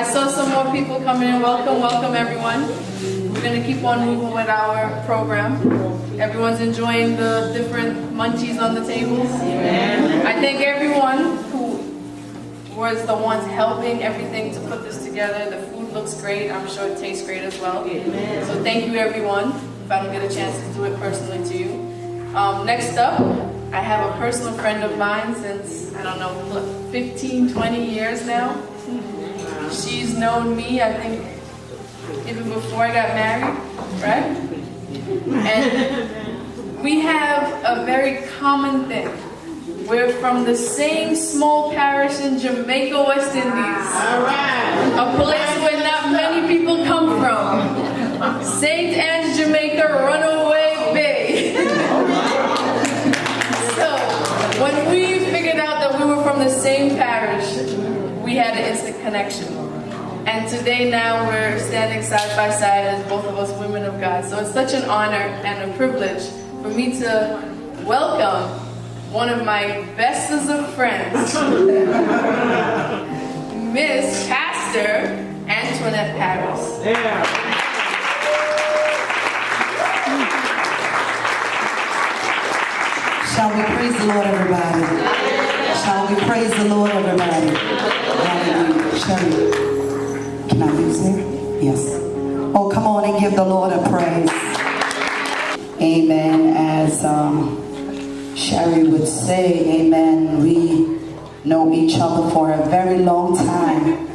I saw some more people coming in. Welcome everyone. We're going to keep on moving with our program. Everyone's enjoying the different munchies on the tables. I thank everyone who was the ones helping everything to put this together. The food looks great. I'm sure it tastes great as well. So thank you everyone. If I don't get a chance to do it personally to you. Next up, I have a personal friend of mine since, I don't know, 15, 20 years now. She's known me, I think, even before I got married, right? And we have a very common thing. We're from the same small parish in Jamaica, West Indies. A place where not many people come from. St. Anne's, Jamaica, Runaway Bay. So, when we figured out that we were from the same parish, we had an instant connection. And today now we're standing side by side as both of us women of God. So it's such an honor and a privilege for me to welcome one of my bestest of friends, Miss Pastor Antoinette Paris. Yeah. Shall we praise the Lord, everybody? Shall we praise the Lord, everybody? Hallelujah. Shall we? Can I use it? Yes. Oh, come on and give the Lord a praise. Amen. As Sherry would say, amen, we know each other for a very long time.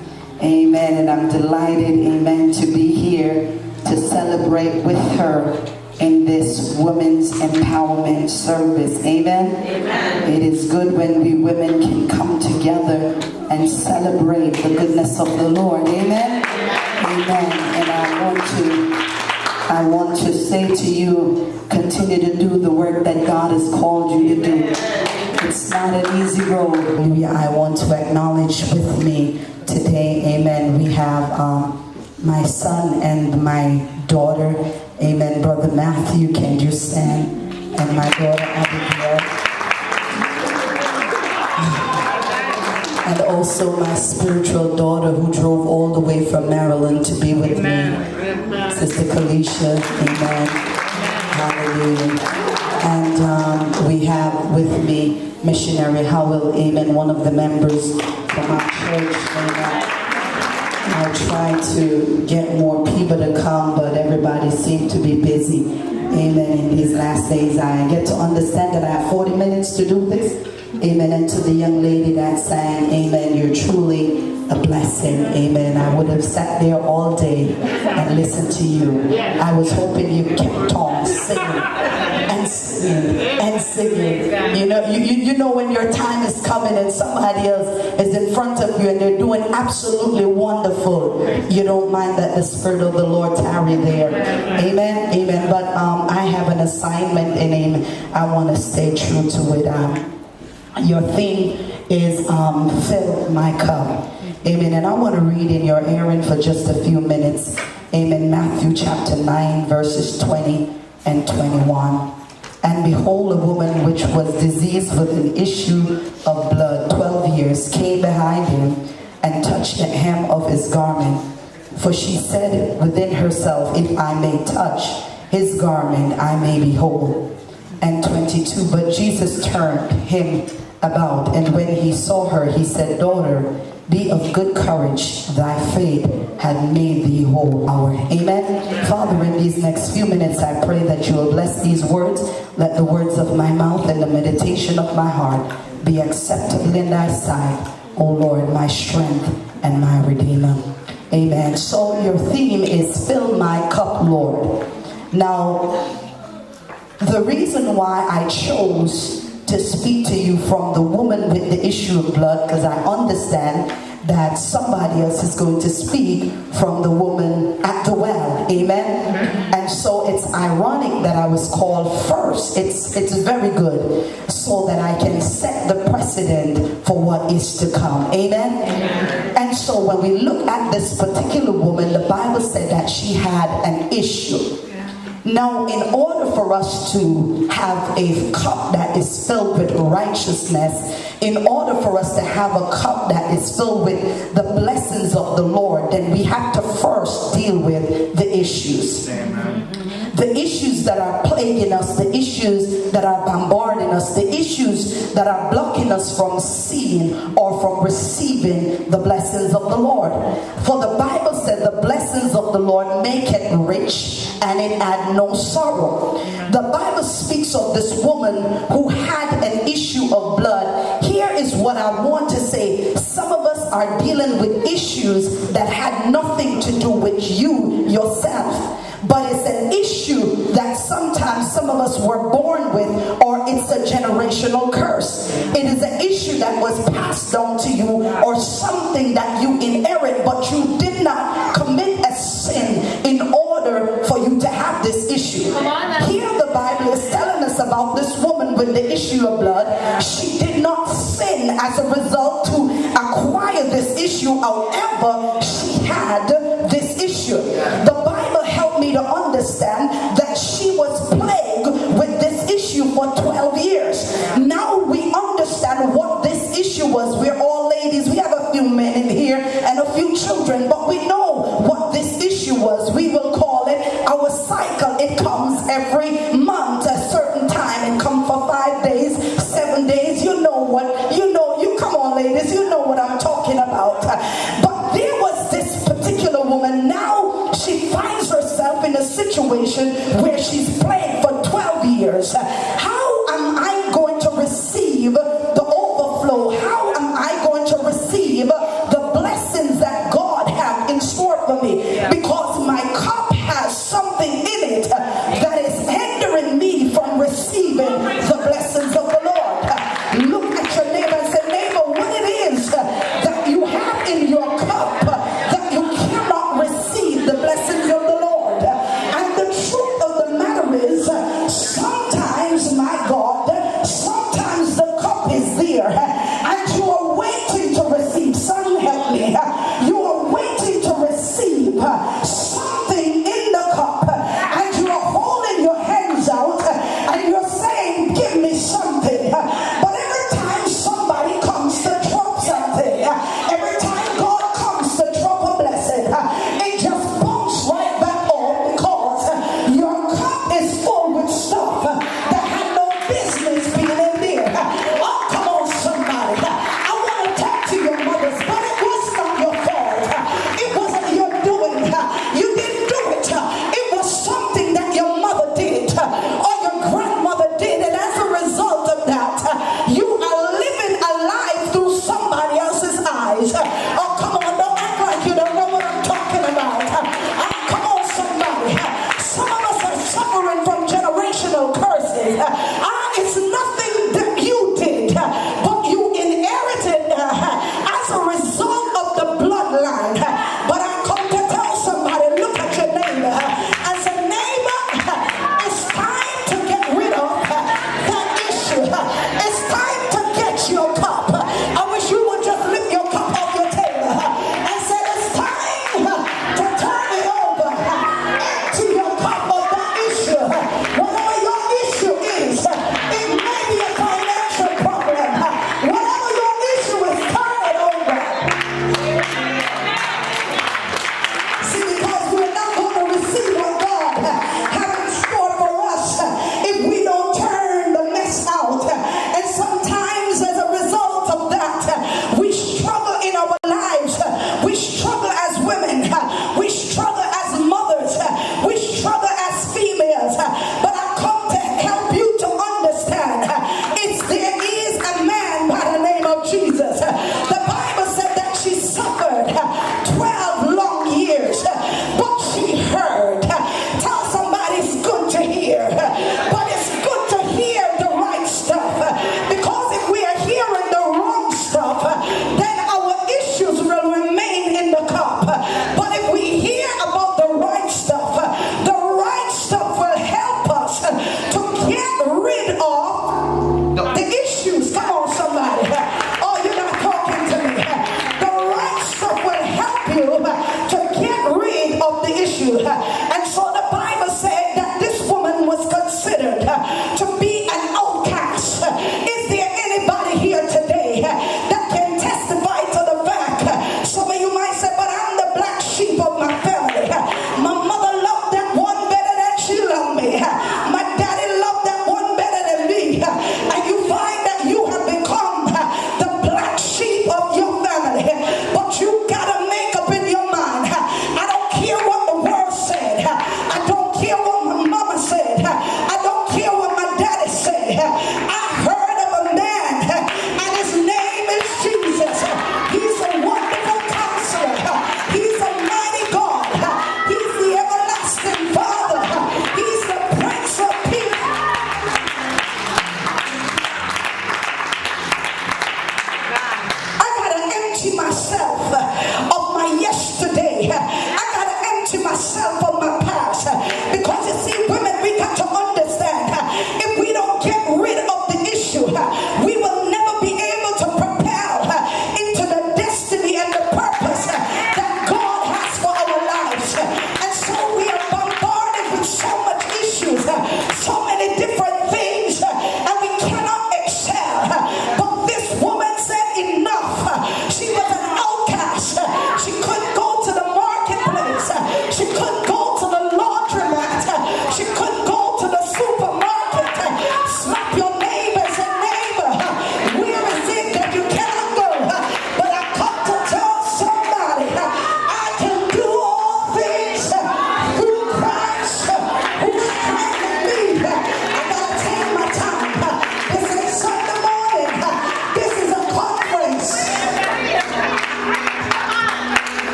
Amen. And I'm delighted, amen, to be here to celebrate with her in this women's empowerment service. Amen. Amen. It is good when we women can come together and celebrate the goodness of the Lord. Amen. Amen. And I want to say to you, continue to do the work that God has called you to do. It's not an easy road. I want to acknowledge with me today, amen, we have my son and my daughter. Amen. Brother Matthew, can you stand? And my daughter Abigail. And also my spiritual daughter who drove all the way from Maryland to be with me. Sister Kalisha. Amen. Hallelujah. And we have with me Missionary Howell. Amen. One of the members from our church. Amen. I tried to get more people to come, but everybody seemed to be busy. Amen. In these last days, I get to understand that I have 40 minutes to do this. Amen. And to the young lady that sang, amen, you're truly a blessing. Amen. I would have sat there all day and listened to you. I was hoping you kept on singing and singing and singing. You know when your time is coming and somebody else is in front of you and they're doing absolutely wonderful, you don't mind that the Spirit of the Lord tarry there. Amen. Amen. But I have an assignment and I want to stay true to it. Your theme is fill my cup. Amen. And I want to read in your hearing for just a few minutes. Amen. Matthew chapter 9 verses 20 and 21. And behold, a woman which was diseased with an issue of blood 12 years came behind him and touched the hem of his garment. For she said within herself, if I may touch his garment, I may be whole. And 22, but Jesus turned him about, and when he saw her, he said, daughter, be of good courage, thy faith had made thee whole. Amen. Father, in these next few minutes, I pray that you will bless these words. Let the words of my mouth and the meditation of my heart be acceptable in thy sight, O Lord, my strength and my redeemer. Amen. So your theme is fill my cup, Lord. Now, the reason why I chose to speak to you from the woman with the issue of blood, because I understand that somebody else is going to speak from the woman at the well. Amen. And so it's ironic that I was called first. It's very good, so that I can set the precedent for what is to come. Amen. And so when we look at this particular woman, the Bible said that she had an issue. Now, in order for us to have a cup that is filled with righteousness, in order for us to have a cup that is filled with the blessings of the Lord, then we have to first deal with the issues. The issues that are plaguing us, the issues that are bombarding us, the issues that are blocking us from seeing or from receiving the blessings of the Lord. For the Bible said the blessings of the Lord make it rich and it add no sorrow. The Bible speaks of this woman who had an issue of blood. Here is what I want to say. Some of us are dealing with issues that had nothing to do with you yourself. But it's an issue that sometimes some of us were born with, or it's a generational curse. It is an issue that was passed down to you, or something that you inherit, but you did not commit a sin in order for you to have this issue. Here the Bible is telling us about this woman with the issue of blood. She did not sin as a result to acquire this issue. However, she had this issue. The Bible helped me to understand that she was plagued with this issue for 12 years. Now we understand what this issue was. We're all ladies. We have a few men in here and a few children, but we know what this issue was. We will call it our cycle. It comes every month, a certain time. It comes for 5 days, 7 days. You know what? You come on, ladies. You know what I'm talking about. But there was this particular woman. Now she finds herself in a situation where she's plagued for 12 years. How am I going to receive the overflow? How am I going to receive the blessings that God has in store for me? Because my cup has something in it that is hindering me from receiving the blessings of the Lord. Look at your neighbor and say, neighbor, what it is that you have in your cup that you cannot receive the blessings of the Lord. And the truth of the matter is, sometimes, my God, sometimes the cup is there and you are waiting to receive. Son, help me. You are waiting to receive something in the cup and you are holding your hands out and you're saying, give me something. But every time somebody comes to drop something, every time God comes to drop a blessing, it just bumps right back on, because your cup is full with stuff that had no business being in there. Oh, come on, somebody. I want to talk to your mothers, but it was not your fault. It wasn't your doing. You didn't do it. It was something that your mother did or your grandmother did, and as a result of that, you are living a life through somebody else's eyes. Oh, come on, don't act like you don't know what I'm talking about. Come on, somebody. Some of us are suffering from generational curses. It's nothing that you did, but you inherited as a result of the bloodline. But I come to tell somebody, look at your neighbor and say, neighbor, it's time to get rid of that issue. It's time to get your cup. I wish you would just lift your cup off your table and say, it's time to turn it over. Empty your cup of that issue. Whatever your issue is, it may be a financial problem. Whatever your issue is, turn it over. See, because we're not going to receive what God has in store for us if we don't turn the mess out. And sometimes as a result of that, we struggle in our lives. We struggle as women. We struggle as mothers. We struggle as females. But I come to help you to understand there is a man by the name of Jesus. The Bible said that she suffered 12 long years, but she heard. Tell somebody it's good to hear, but it's good to hear the right stuff, because if we are hearing the wrong stuff, then our issues will remain in the cup. But if we hear about the right stuff will help us to get rid of the issues. Come on, somebody. Oh, you're not talking to me. The right stuff will help you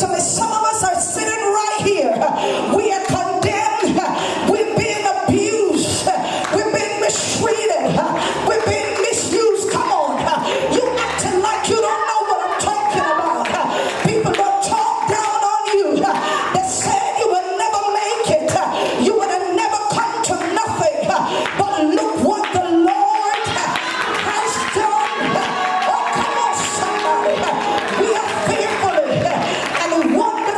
to me, some of us are sitting right here. We are condemned. We're being abused. We're being mistreated. We're being misused. Come on. You acting like you don't know what I'm talking about. People don't talk down on you. They said you would never make it. You would have never come to nothing. But look what the Lord has done. Oh, come on, somebody. We are fearfully and wonderfully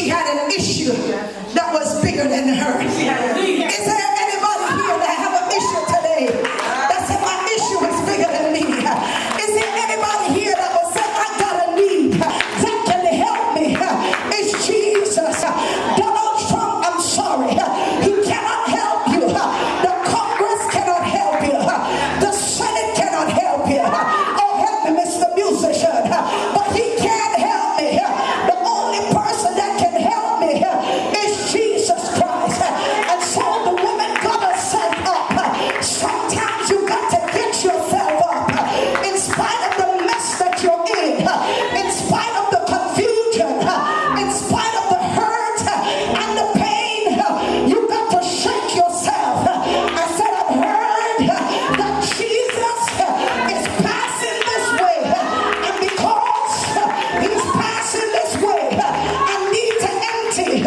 she had an issue that was bigger than her. Is there anybody here that have an issue today that said my issue is bigger than me? Is there anybody here that will say I got a need that can help me? It's Jesus. Donald Trump, I'm sorry, he cannot help you. The Congress cannot help you. The Senate cannot help you. Oh, help me, Mr. Musician. But he can't help me. The only person that can help me is Jesus Christ. And so the woman got herself up. Sometimes you got to get yourself up. In spite of the mess that you're in spite of the confusion, in spite of the hurt and the pain, you got to shake yourself. I said, I've heard that Jesus is passing this way. And because he's passing this way, I need to empty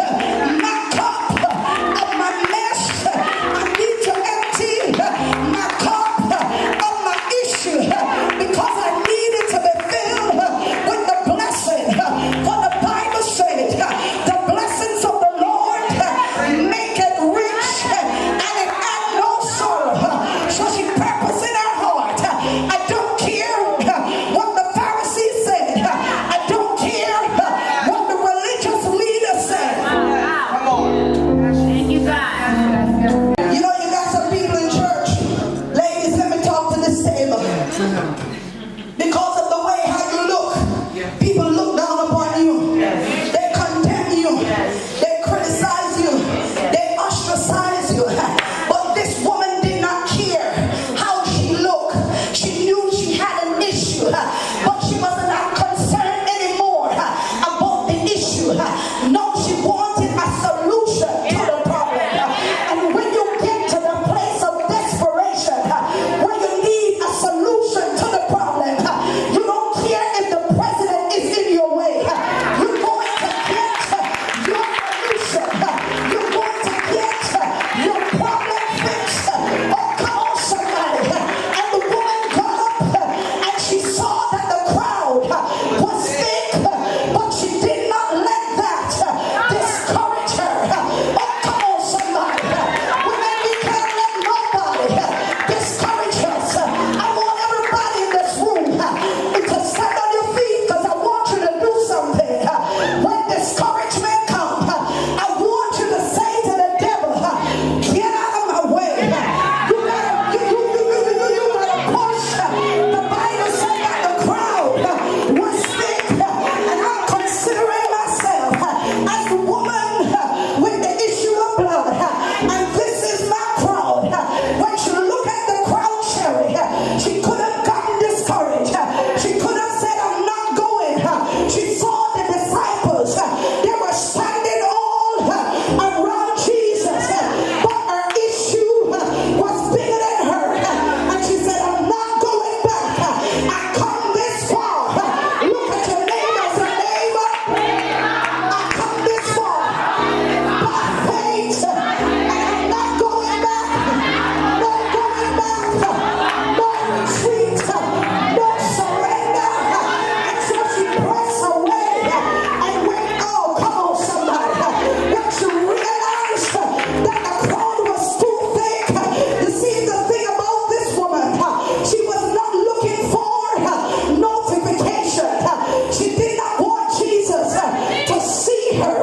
my cup of my mess. I need to empty my cup of my issue because I need it to be filled with the blessing. For the Bible says, the blessings of the Lord make it rich and it add no sorrow. So she purposed in her heart, I don't care what the Pharisees said. I don't care what the religious leaders said. Thank you, God. You know, you got some people in church. Ladies, let me talk to this table. Because of the way how you look, people look down upon you. They condemn you. They criticize you. They ostracize you. But this woman did not care how she looked. She knew she had an issue. But she was not concerned anymore about the issue. No, she wanted a solution to the problem. And when you get to the place of desperation, where you need a solution to the problem, you don't care if the president is in your way. You're going to get your solution. You're going to get your problem fixed. Oh, come on, somebody. And the woman got up and she saw that the crowd was thick, but she did not let that discourage her. Oh, come on, somebody. Women, we can't let nobody discourage us. I want everybody in this room to stand on your feet because I want you to do something. When discouragement comes, I want you to say to the devil, get out of my way. You gotta push. The Bible said that the crowd was thick, and I'm considering myself as the woman with the issue of blood, and this is my crowd. When she looked at the crowd, Sherry, she could have gotten discouraged. She could have said, I'm not going. She saw the disciples. They were standing all around Jesus, but her issue was bigger than her. And she said, I'm not going back. I come this far. Look at your neighbor and say, neighbor, I come this far by faith, and I'm not going back. No going back. No retreat. No surrender. And so she pressed away and went, oh, come on, somebody. When she realized that the crowd was too thick, you see the thing about this woman, she was not looking for notification. She did not want Jesus to see her.